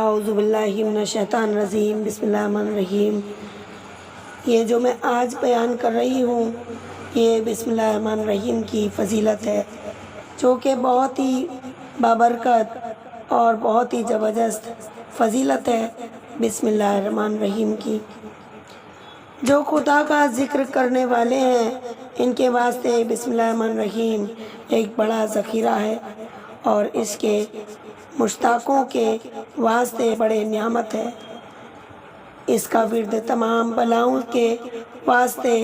اعوذ باللہ من الشیطان الرجیم، بسم اللہ الرحمن الرحیم۔ یہ جو میں آج بیان کر رہی ہوں یہ بسم اللہ الرحمن الرحیم کی فضیلت ہے، جو کہ بہت ہی بابرکت اور بہت ہی زبردست فضیلت ہے بسم اللہ الرحمن الرحیم کی۔ جو خدا کا ذکر کرنے والے ہیں ان کے واسطے بسم اللہ الرحمن الرحیم ایک بڑا ذخیرہ ہے، اور اس کے مشتاقوں کے واسطے بڑے نعمت ہے۔ اس کا ورد تمام بلاؤں کے واسطے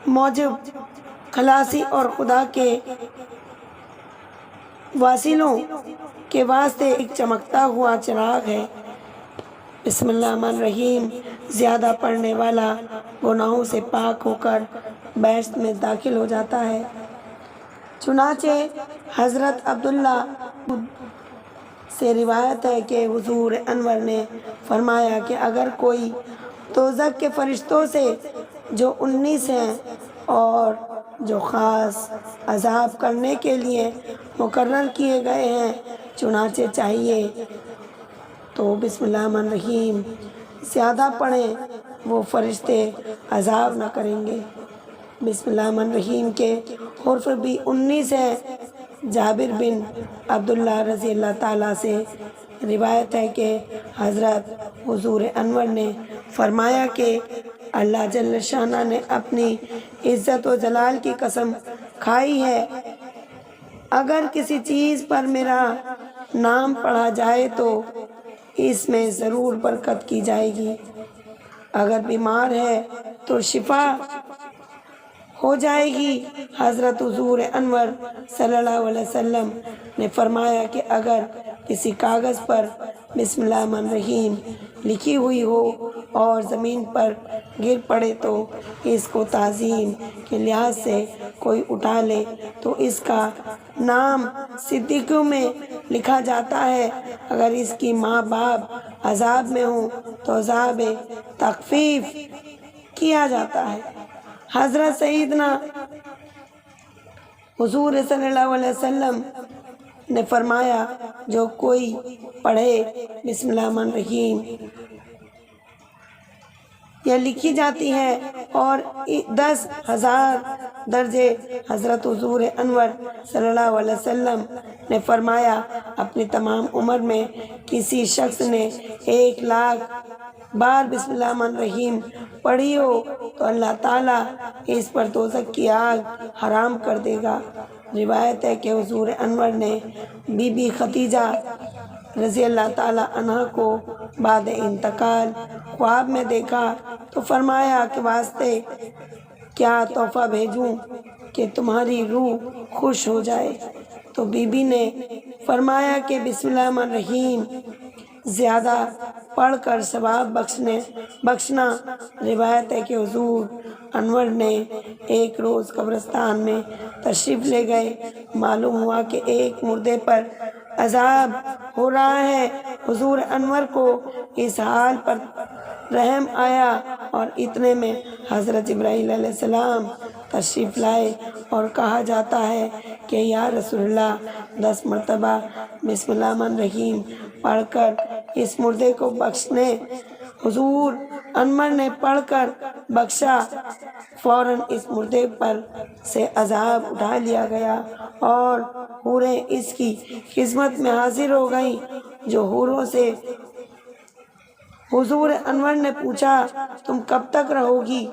موجب خلاصی اور خدا کے واصلوں کے واسطے ایک چمکتا ہوا چراغ ہے۔ بسم اللہ الرحمن الرحیم زیادہ پڑھنے والا گناہوں سے پاک ہو کر بہشت میں داخل ہو جاتا ہے۔ چنانچہ حضرت عبداللہ سے روایت ہے کہ حضور انور نے فرمایا کہ اگر کوئی دوزخ کے فرشتوں سے جو 19 ہیں اور جو خاص عذاب کرنے کے لیے مقرر کیے گئے ہیں، چنانچہ چاہیے تو بسم اللہ الرحمن الرحیم زیادہ پڑھیں، وہ فرشتے عذاب نہ کریں گے۔ بسم اللہ الرحمن الرحیم کے حرف بھی 19 ہیں۔ جابر بن عبداللہ رضی اللہ تعالیٰ سے روایت ہے کہ حضرت حضور انور نے فرمایا کہ اللہ جل شانہ نے اپنی عزت و جلال کی قسم کھائی ہے، اگر کسی چیز پر میرا نام پڑھا جائے تو اس میں ضرور برکت کی جائے گی، اگر بیمار ہے تو شفا ہو جائے گی۔ حضرت حضور انور صلی اللہ علیہ وسلم نے فرمایا کہ اگر کسی کاغذ پر بسم اللہ الرحمن الرحیم لکھی ہوئی ہو اور زمین پر گر پڑے تو اس کو تعظیم کے لحاظ سے کوئی اٹھا لے تو اس کا نام صدیقوں میں لکھا جاتا ہے، اگر اس کی ماں باپ عذاب میں ہوں تو عذاب تخفیف کیا جاتا ہے۔ حضرت سیدنا حضور صلی اللہ علیہ وسلم نے فرمایا جو کوئی پڑھے بسم اللہ الرحمن الرحیم یہ لکھی جاتی ہے اور 10,000 درجے۔ حضرت حضور انور صلی اللہ علیہ وسلم نے فرمایا اپنی تمام عمر میں کسی شخص نے 1,00,000 بار بسم اللہ الرحمن الرحیم پڑھی ہو تو اللہ تعالیٰ اس پر دوزخ کی آگ حرام کر دے گا۔ روایت ہے کہ حضور انور نے بی بی خدیجہ رضی اللہ تعالیٰ عنہ کو بعد انتقال خواب میں دیکھا تو فرمایا کہ واسطے کیا تحفہ بھیجوں کہ تمہاری روح خوش ہو جائے، تو بی بی نے فرمایا کہ بسم اللہ الرحمن الرحیم زیادہ پڑھ کر ثواب بخشنا۔ روایت ہے کہ حضور انور نے ایک روز قبرستان میں تشریف لے گئے، معلوم ہوا کہ ایک مردے پر عذاب ہو رہا ہے۔ حضور انور کو اس حال پر رحم آیا اور اتنے میں حضرت جبرائیل علیہ السلام تشریف لائے اور کہا جاتا ہے کہ یا رسول اللہ 10 مرتبہ بسم اللہ الرحمن الرحیم پڑھ کر اس مردے کو بخشنے۔ حضور انور نے پڑھ کر بخشا، فوراً اس مردے پر سے عذاب اٹھا لیا گیا اور حوریں اس کی خدمت میں حاضر ہو گئیں۔ جو حوروں سے حضور انور نے پوچھا تم کب تک رہو گی؟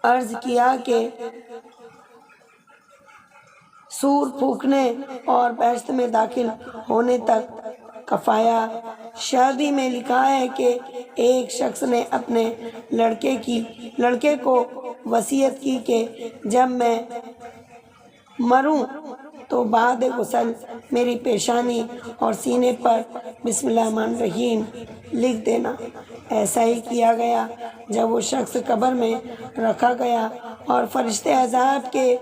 عرض کیا کہ سور پھونکنے اور بہشت میں داخل ہونے تک۔ کفایہ شادی میں لکھا ہے کہ ایک شخص نے اپنے لڑکے کو وصیت کی کہ جب میں مروں تو بعد غسل میری پیشانی اور سینے پر بسم اللہ الرحمن الرحیم لکھ دینا۔ ایسا ہی کیا گیا۔ جب وہ شخص قبر میں رکھا گیا اور فرشتے عذاب کے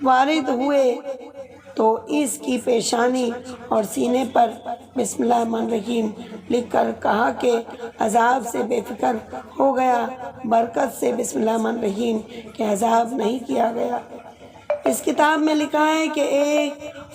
وارد ہوئے تو اس کی پیشانی اور سینے پر بسم اللہ الرحمن الرحیم لکھ کر کہا کہ عذاب سے بے فکر ہو گیا، برکت سے بسم اللہ الرحمن الرحیم کے عذاب نہیں کیا گیا۔ اس کتاب میں لکھا ہے کہ ایک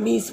20